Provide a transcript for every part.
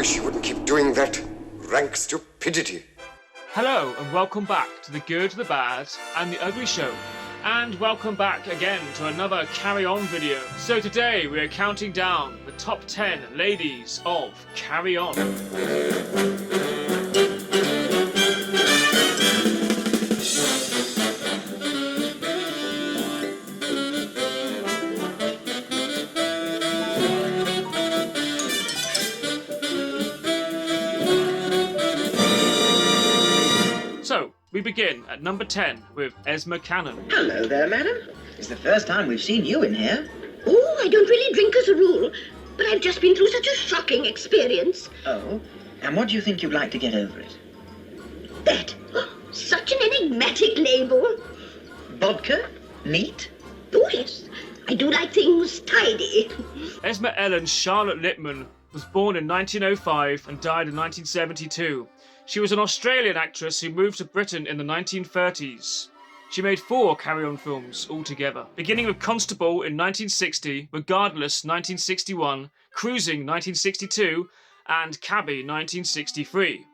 wish you wouldn't keep doing that. Rank stupidity. Hello and welcome back to The Good, the Bad and the Ugly Show. And welcome back again to another Carry On video. So today we are counting down the top 10 ladies of Carry On. So, we begin at number 10 with Esma Cannon. Hello there, madam. It's the first time we've seen you in here. Oh, I don't really drink as a rule, but I've just been through such a shocking experience. Oh, and what do you think you'd like to get over it? That. Oh, such an enigmatic label. Vodka? Neat? Oh, yes. I do like things tidy. Esma Ellen Charlotte Littman was born in 1905 and died in 1972. She was an Australian actress who moved to Britain in the 1930s. She made 4 carry-on films altogether, beginning with Constable in 1960, Regardless 1961, Cruising 1962, and Cabby 1963.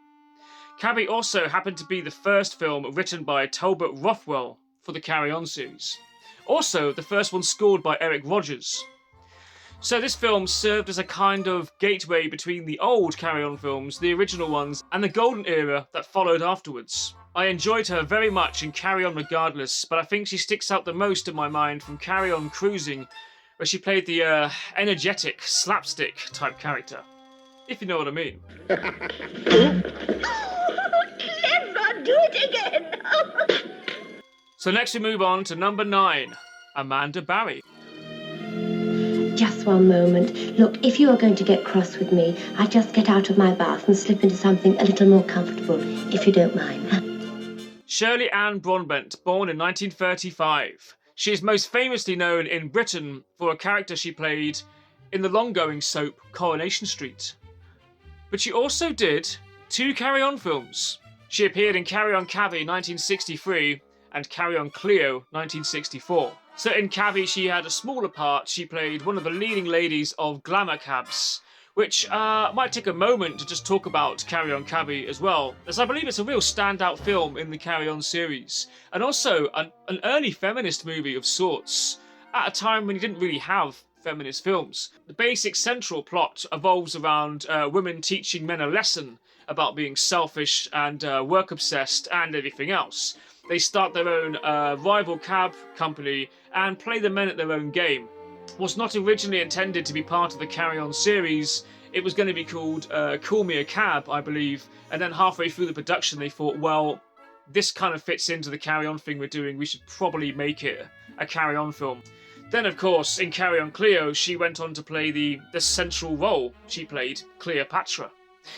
Cabby also happened to be the first film written by Talbot Rothwell for the Carry On series. Also, the first one scored by Eric Rogers. So this film served as a kind of gateway between the old Carry On films, the original ones, and the golden era that followed afterwards. I enjoyed her very much in Carry On Regardless, but I think she sticks out the most in my mind from Carry On Cruising, where she played the energetic, slapstick type character. If you know what I mean. Oh, clever! Do it again! So next we move on to number 9, Amanda Barry. Just one moment. Look, if you are going to get cross with me, I'll just get out of my bath and slip into something a little more comfortable, if you don't mind. Shirley Ann Broadbent, born in 1935. She is most famously known in Britain for a character she played in the long-going soap Coronation Street. But she also did 2 Carry On films. She appeared in Carry On Cabby 1963 and Carry On Cleo 1964. So in Cabby, she had a smaller part. She played one of the leading ladies of glamour cabs, which might take a moment to just talk about Carry On Cabby as well, as I believe it's a real standout film in the Carry On series, and also an early feminist movie of sorts, at a time when you didn't really have feminist films. The basic central plot evolves around women teaching men a lesson about being selfish and work-obsessed and everything else. They start their own rival cab company and play the men at their own game. Was not originally intended to be part of the Carry On series. It was going to be called Call Me a Cab, I believe, and then halfway through the production they thought, well, this kind of fits into the Carry On thing we're doing, we should probably make it a Carry On film. Then, of course, in Carry On Cleo, she went on to play the central role. She played Cleopatra.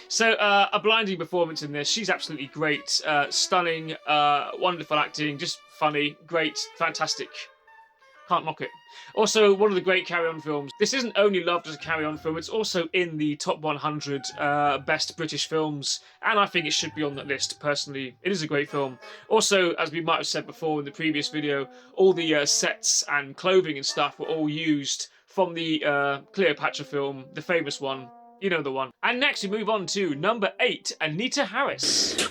So, a blinding performance in this. She's absolutely great. Stunning, wonderful acting, just funny, great, fantastic. Can't knock it. Also, one of the great Carry On films. This isn't only loved as a Carry On film, it's also in the top 100 best British films, and I think it should be on that list, personally. It is a great film. Also, as we might have said before in the previous video, all the sets and clothing and stuff were all used from the Cleopatra film, the famous one. You know the one. And next we move on to number 8, Anita Harris.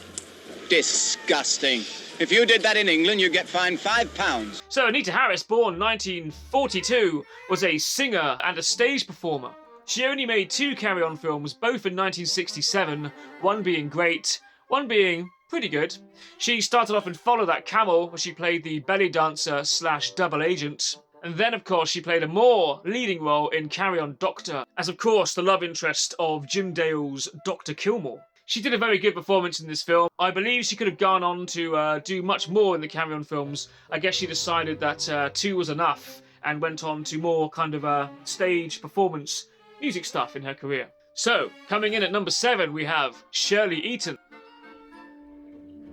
Disgusting. If you did that in England, you'd get fined £5. So Anita Harris, born 1942, was a singer and a stage performer. She only made 2 Carry On films, both in 1967, one being great, one being pretty good. She started off in Follow That Camel, where she played the belly dancer / double agent. And then, of course, she played a more leading role in Carry On Doctor, as, of course, the love interest of Jim Dale's Dr. Kilmore. She did a very good performance in this film. I believe she could have gone on to do much more in the Carry On films. I guess she decided that 2 was enough and went on to more kind of stage performance music stuff in her career. So, coming in at number 7, we have Shirley Eaton.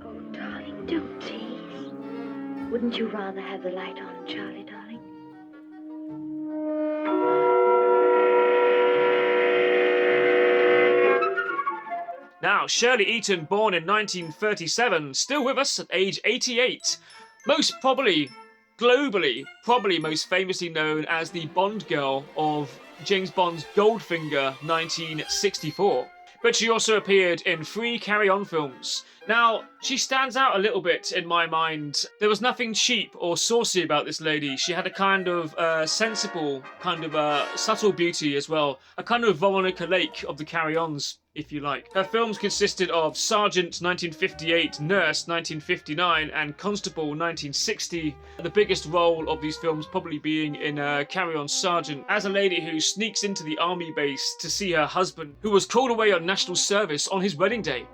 Oh, darling, don't tease. Wouldn't you rather have the light on, Charlie, darling? Now, Shirley Eaton, born in 1937, still with us at age 88. Most probably, globally, most famously known as the Bond girl of James Bond's Goldfinger 1964. but she also appeared in 3 Carry On films. Now, she stands out a little bit in my mind. There was nothing cheap or saucy about this lady. She had a kind of sensible, kind of subtle beauty as well. A kind of Veronica Lake of the Carry Ons, if you like. Her films consisted of Sergeant 1958, Nurse 1959, and Constable 1960. The biggest role of these films probably being in Carry On Sergeant, as a lady who sneaks into the army base to see her husband, who was called away on national service on his wedding day.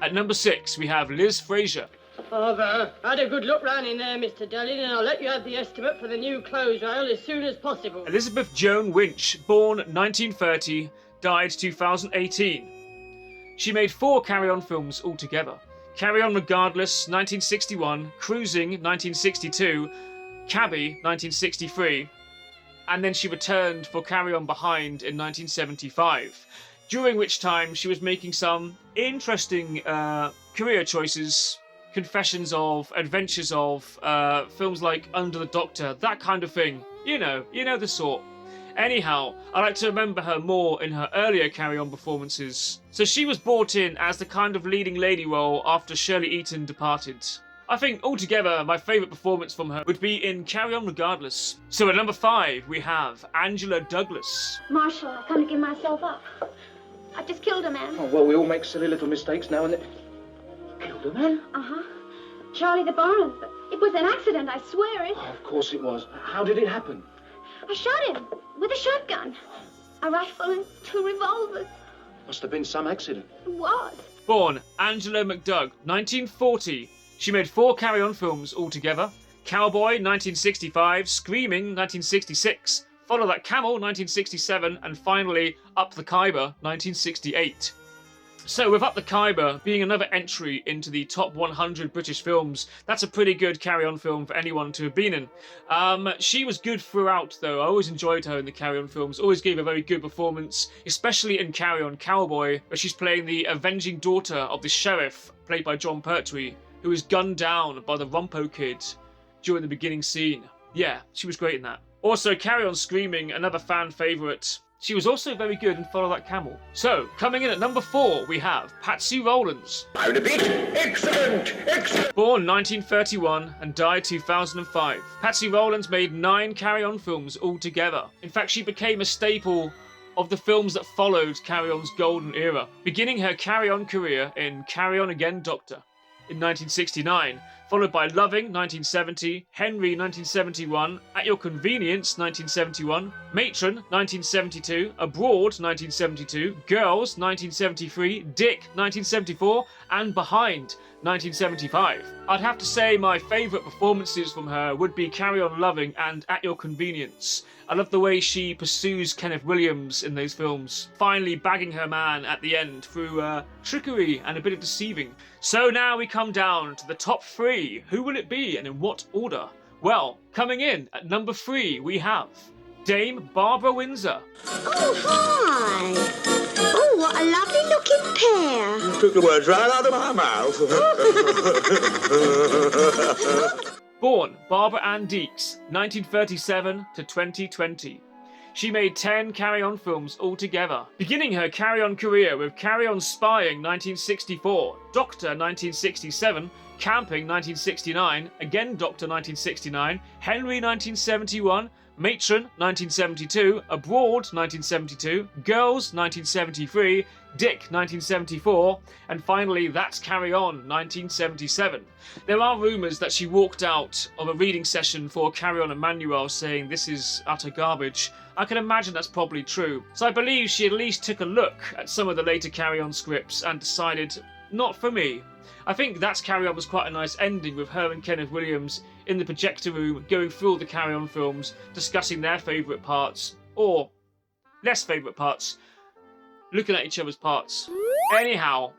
At number 6, we have Liz Fraser. I've had a good look round in there, Mr. Dellin, and I'll let you have the estimate for the new clothes rail as soon as possible. Elizabeth Joan Winch, born 1930, died 2018. She made 4 Carry On films altogether. Carry On Regardless, 1961, Cruising, 1962, Cabby, 1963, and then she returned for Carry On Behind in 1975. During which time she was making some interesting career choices, confessions of, adventures of, films like Under the Doctor, that kind of thing. You know the sort. Anyhow, I like to remember her more in her earlier Carry On performances. So she was brought in as the kind of leading lady role after Shirley Eaton departed. I think altogether my favourite performance from her would be in Carry On Regardless. So at number 5 we have Angela Douglas. Marshall, I can't give myself up. I just killed a man. Oh, well, we all make silly little mistakes now and then. Killed a man? Uh-huh. Charlie the Barnes. It was an accident, I swear it. Oh, of course it was. How did it happen? I shot him with a shotgun. A rifle and 2 revolvers. Must have been some accident. It was. Born Angela McDoug, 1940. She made 4 Carry On films altogether. Cowboy, 1965, Screaming, 1966, Follow That Camel, 1967, and finally Up the Khyber, 1968. So with Up the Khyber being another entry into the top 100 British films, that's a pretty good Carry On film for anyone to have been in. She was good throughout though. I always enjoyed her in the Carry On films, always gave a very good performance, especially in Carry On Cowboy, where she's playing the avenging daughter of the sheriff, played by John Pertwee, who is gunned down by the Rumpo Kid during the beginning scene. Yeah, she was great in that. Also, Carry On Screaming, another fan favourite. She was also very good in Follow That Camel. So, coming in at number 4, we have Patsy Rowlands. I repeat, excellent, excellent. Born 1931 and died 2005. Patsy Rowlands made 9 Carry On films altogether. In fact, she became a staple of the films that followed Carry On's golden era, beginning her Carry On career in Carry On Again, Doctor in 1969, followed by Loving, 1970, Henry, 1971, At Your Convenience, 1971, Matron, 1972, Abroad, 1972, Girls, 1973, Dick, 1974, and Behind, 1975. I'd have to say my favourite performances from her would be Carry On Loving and At Your Convenience. I love the way she pursues Kenneth Williams in those films, finally bagging her man at the end through trickery and a bit of deceiving. So now we come down to the top 3. Who will it be and in what order? Well, coming in at number 3 we have Dame Barbara Windsor. Oh, hi. Oh, what a lovely looking pair. You took the words right out of my mouth. Born Barbara Ann Deeks, 1937 to 2020. She made 10 Carry On films altogether, beginning her Carry On career with Carry On Spying 1964, Doctor 1967, Camping 1969, again Doctor 1969, Henry 1971, Matron 1972, Abroad 1972, Girls 1973, Dick 1974, and finally That's Carry On 1977. There are rumours that she walked out of a reading session for Carry On Emmanuel saying this is utter garbage. I can imagine that's probably true. So I believe she at least took a look at some of the later Carry On scripts and decided, not for me. I think That's Carry On was quite a nice ending with her and Kenneth Williams in the projector room going through all the Carry On films, discussing their favourite parts, or less favourite parts, looking at each other's parts. Anyhow,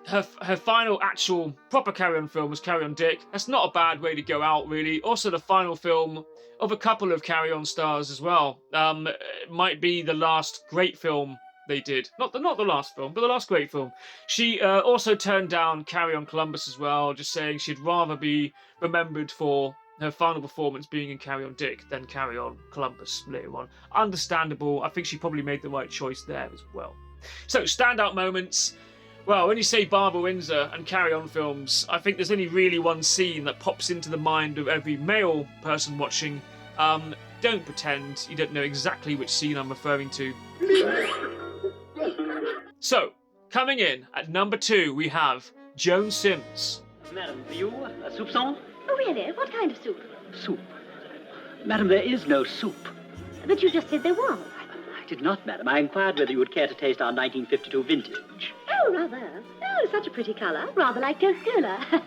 her final actual proper Carry On film was Carry On Dick. That's not a bad way to go out, really. Also the final film of a couple of Carry On stars as well. It might be the last great film they did. Not the last film, but the last great film. She also turned down Carry On Columbus as well, just saying she'd rather be remembered for her final performance being in Carry On Dick than Carry On Columbus later on. Understandable. I think she probably made the right choice there as well. So, standout moments. Well, when you say Barbara Windsor and Carry On films, I think there's only really one scene that pops into the mind of every male person watching. Don't pretend you don't know exactly which scene I'm referring to. So, coming in at number 2, we have Joan Sims. Madam, for you, a soupçon? Oh, really? What kind of soup? Soup. Madam, there is no soup. But you just said there was. I did not, madam. I inquired whether you would care to taste our 1952 vintage. Oh, rather. Oh, such a pretty colour. Rather like Coca-Cola.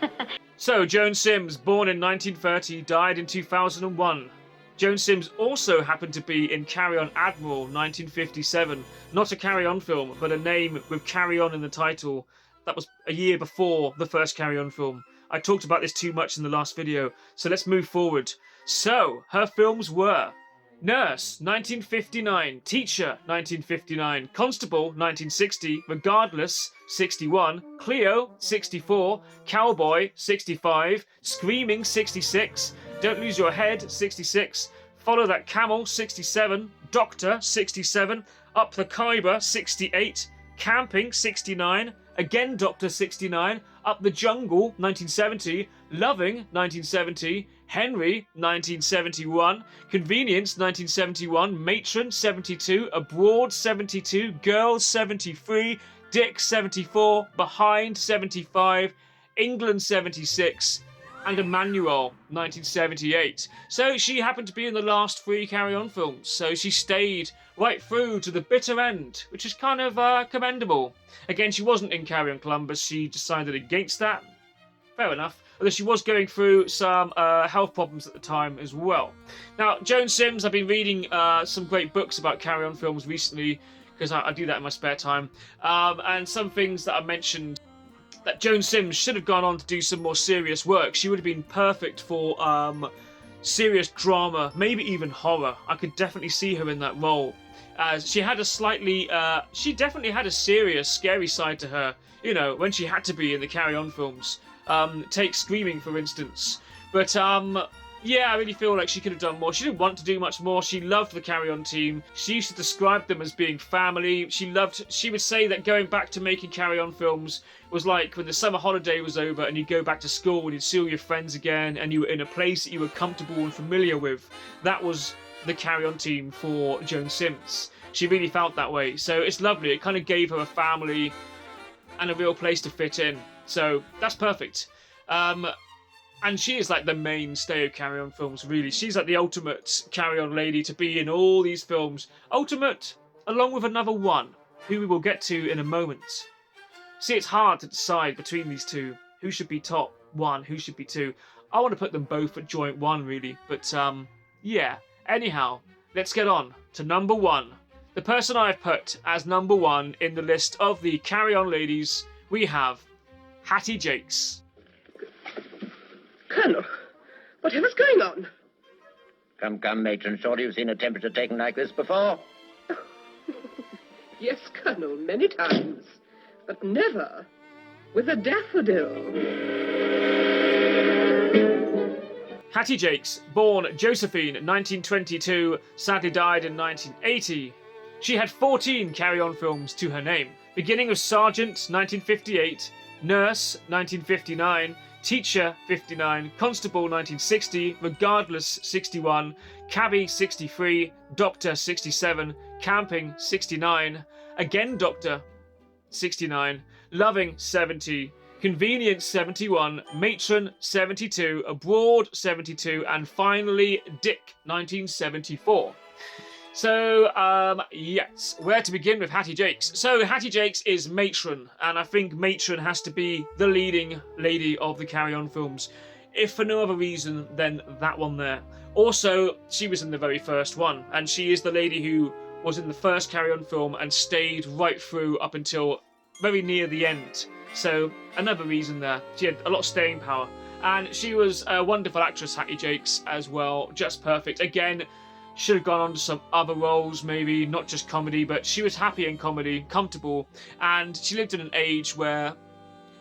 So, Joan Sims, born in 1930, died in 2001. Joan Sims also happened to be in Carry On Admiral 1957. Not a Carry On film, but a name with Carry On in the title. That was a year before the first Carry On film. I talked about this too much in the last video, so let's move forward. So, her films were Nurse, 1959, Teacher, 1959, Constable, 1960, Regardless, 61, Cleo, 64, Cowboy, 65, Screaming, 66, Don't Lose Your Head, 66, Follow That Camel, 67, Doctor, 67, Up the Khyber, 68, Camping, 69, Again Doctor, 69, Up the Jungle, 1970, Loving, 1970, Henry, 1971, Convenience, 1971, Matron, 72, Abroad, 72, Girls, 73, Dick, 74, Behind, 75, England, 76, and Emmanuel, 1978. So she happened to be in the last 3 Carry On films, so she stayed right through to the bitter end, which is kind of commendable. Again, she wasn't in Carry On Columbus, she decided against that. Fair enough. Although she was going through some health problems at the time as well. Now, Joan Sims, I've been reading some great books about Carry On films recently, because I do that in my spare time. And some things that I mentioned, that Joan Sims should have gone on to do some more serious work. She would have been perfect for serious drama, maybe even horror. I could definitely see her in that role. She had a slightly, she definitely had a serious, scary side to her, you know, when she had to be in the Carry On films. Take Screaming, for instance. But, yeah, I really feel like she could have done more. She didn't want to do much more. She loved the Carry On team. She used to describe them as being family. She would say that going back to making Carry On films was like when the summer holiday was over and you go back to school and you'd see all your friends again and you were in a place that you were comfortable and familiar with. That was the Carry On team for Joan Sims. She really felt that way. So it's lovely. It kind of gave her a family and a real place to fit in. So that's perfect. And she is like the mainstay of Carry On films, really. She's like the ultimate Carry On lady to be in all these films. Ultimate, along with another one, who we will get to in a moment. See, it's hard to decide between these two. Who should be top 1, who should be 2. I want to put them both at joint 1, really. But, yeah. Anyhow, let's get on to number 1. The person I've put as number 1 in the list of the Carry On ladies, we have Hattie Jake. Colonel, whatever's going on? Come, Matron. Surely you've seen a temperature taken like this before? Yes, Colonel, many times. But never with a daffodil. Hattie Jake, born Josephine, 1922, sadly died in 1980. She had 14 Carry On films to her name, beginning with Sergeant, 1958, Nurse, 1959, Teacher, 59, Constable, 1960, Regardless, 61, Cabby, 63, Doctor, 67, Camping, 69, Again Doctor, 69, Loving, 70, Convenience, 71, Matron, 72, Abroad, 72, and finally Dick, 1974. So, yes, where to begin with Hattie Jake? So, Hattie Jake is Matron, and I think Matron has to be the leading lady of the Carry On films, if for no other reason than that one there. Also, she was in the very first one, and she is the lady who was in the first Carry On film and stayed right through up until very near the end. So, another reason there. She had a lot of staying power. And she was a wonderful actress, Hattie Jake, as well, just perfect. Again, should have gone on to some other roles, maybe not just comedy, but she was happy in comedy, comfortable, and she lived in an age where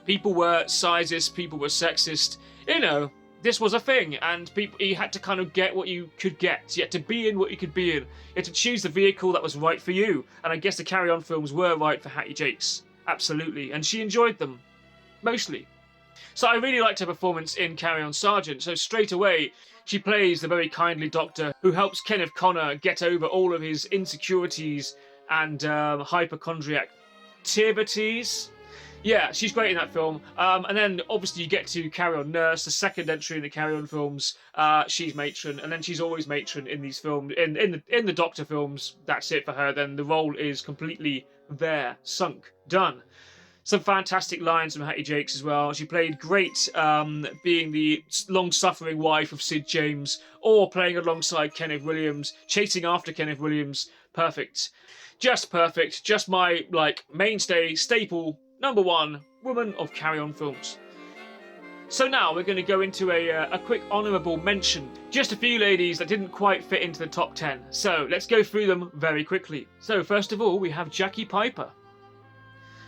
people were sizist, people were sexist, you know, this was a thing, and you had to kind of get what you could get. You had to be in what you could be in. You had to choose the vehicle that was right for you. And I guess the Carry On films were right for Hattie Jakes. Absolutely. And she enjoyed them. Mostly. So I really liked her performance in Carry On Sergeant. So straight away, she plays the very kindly doctor who helps Kenneth Connor get over all of his insecurities and hypochondriac activities. Yeah, she's great in that film. And then obviously you get to Carry On Nurse, the second entry in the Carry On films. She's Matron, and then she's always Matron in these films. In the Doctor films, that's it for her. Then the role is completely there, sunk, done. Some fantastic lines from Hattie Jakes as well. She played great being the long-suffering wife of Sid James, or playing alongside Kenneth Williams, chasing after Kenneth Williams. Perfect. Just my mainstay, staple, number one woman of Carry On films. So now we're going to go into a quick honourable mention. Just a few ladies that didn't quite fit into the top 10. So let's go through them very quickly. So first of all, we have Jackie Piper.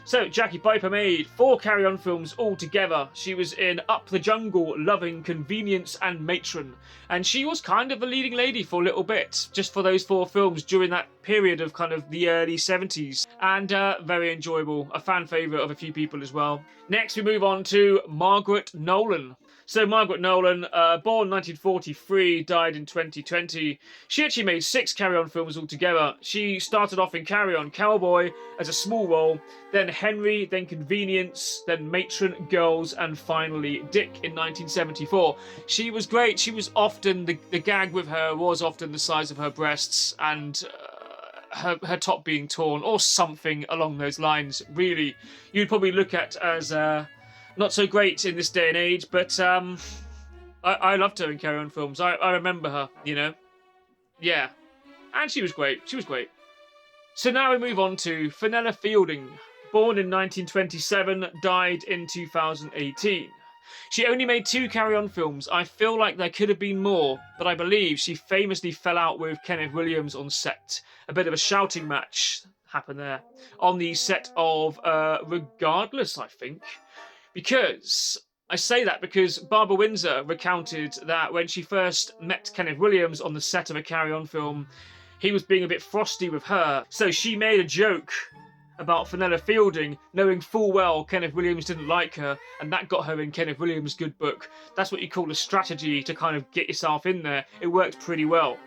So Jackie Piper made 4 Carry On films altogether. She was in Up the Jungle, Loving, Convenience and Matron. And she was kind of a leading lady for a little bit, just for those 4 films during that period of kind of the early 70s. And very enjoyable, a fan favourite of a few people as well. Next we move on to Margaret Nolan. So Margaret Nolan, born 1943, died in 2020. She actually made 6 Carry On films altogether. She started off in Carry On Cowboy as a small role, then Henry, then Convenience, then Matron, Girls, and finally Dick in 1974. She was great. She was often, the gag with her was often the size of her breasts and her top being torn or something along those lines. Really, you'd probably look at as not so great in this day and age, but I loved her in Carry On films. I remember her, you know. Yeah. And she was great. She was great. So now we move on to Fenella Fielding. Born in 1927, died in 2018. She only made 2 Carry On films. I feel like there could have been more, but I believe she famously fell out with Kenneth Williams on set. A bit of a shouting match happened there. On the set of Regardless, I think. Because, I say that because Barbara Windsor recounted that when she first met Kenneth Williams on the set of a Carry On film, he was being a bit frosty with her. So she made a joke about Fenella Fielding, knowing full well Kenneth Williams didn't like her, and that got her in Kenneth Williams' good book. That's what you call a strategy to kind of get yourself in there. It worked pretty well.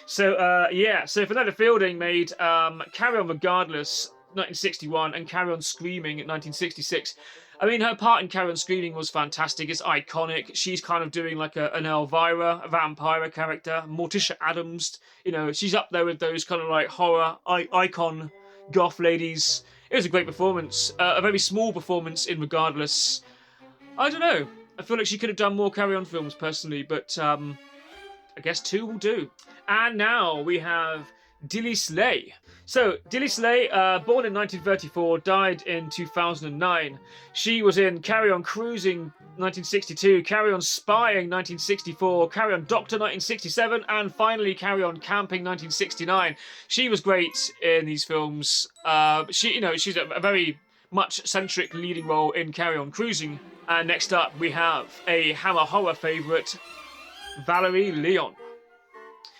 So, so Fenella Fielding made Carry On Regardless, 1961, and Carry On Screaming in 1966. I mean, her part in Carry On Screaming was fantastic. It's iconic. She's kind of doing like an Elvira, a vampire character. Morticia Addams, you know, she's up there with those kind of like horror icon goth ladies. It was a great performance. A very small performance in Regardless. I don't know. I feel like she could have done more Carry On films personally, but I guess 2 will do. And now we have Dilly Slay. So, Dilly Slay, born in 1934, died in 2009. She was in Carry On Cruising, 1962, Carry On Spying, 1964, Carry On Doctor, 1967, and finally Carry On Camping, 1969. She was great in these films. She's a very much centric leading role in Carry On Cruising. And next up, we have a Hammer Horror favourite, Valerie Leon.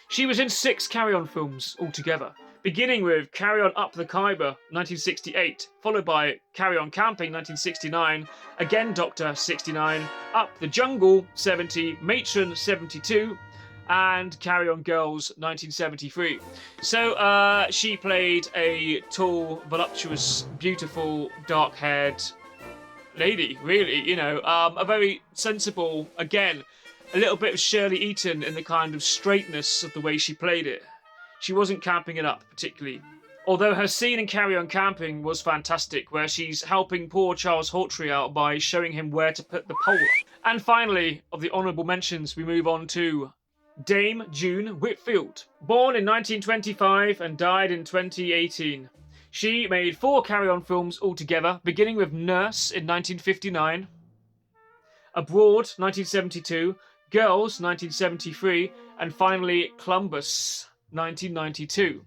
She was in 6 Carry On films altogether, beginning with Carry On Up the Khyber, 1968, followed by Carry On Camping, 1969, again Doctor, 69, Up the Jungle, 70, Matron, 72, and Carry On Girls, 1973. So she played a tall, voluptuous, beautiful, dark-haired lady, really, you know, a very sensible, again, a little bit of Shirley Eaton in the kind of straightness of the way she played it. She wasn't camping it up particularly. Although her scene in Carry On Camping was fantastic, where she's helping poor Charles Hawtrey out by showing him where to put the pole up. And finally, of the honourable mentions, we move on to Dame June Whitfield. Born in 1925 and died in 2018. She made 4 Carry On films altogether, beginning with Nurse in 1959, Abroad, 1972, Girls, 1973, and finally Columbus, 1992.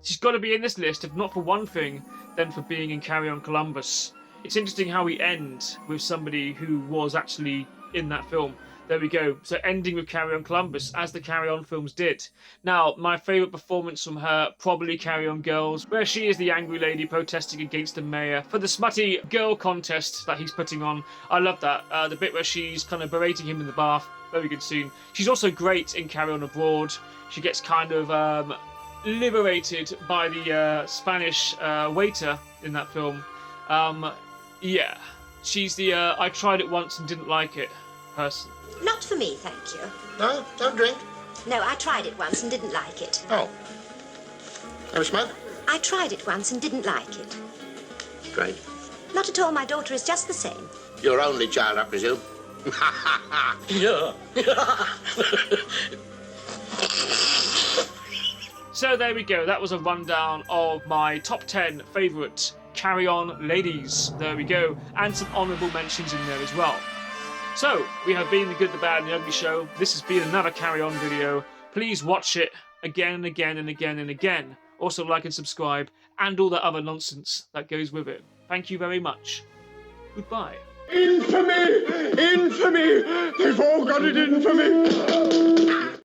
She's got to be in this list, if not for one thing, then for being in Carry On Columbus. It's interesting how we end with somebody who was actually in that film. There we go. So ending with Carry On Columbus, as the Carry On films did. Now, my favourite performance from her, probably Carry On Girls, where she is the angry lady protesting against the mayor for the smutty girl contest that he's putting on. I love that. The bit where she's kind of berating him in the bath. Very good scene. She's also great in Carry On Abroad. She gets kind of liberated by the Spanish waiter in that film. Yeah. She's the I tried it once and didn't like it person. Not for me, thank you. No, don't drink. No, I tried it once and didn't like it. Oh. Have a smoke? I tried it once and didn't like it. Great. Not at all, my daughter is just the same. Your only child, I presume? Yeah. So there we go. That was a rundown of my top 10 favourite Carry On ladies. There we go. And some honourable mentions in there as well. So, we have been The Good, the Bad and the Ugly Show. This has been another Carry On video. Please watch it again and again and again and again. Also like and subscribe and all the other nonsense that goes with it. Thank you very much. Goodbye. Infamy! Infamy! They've all got it in for me!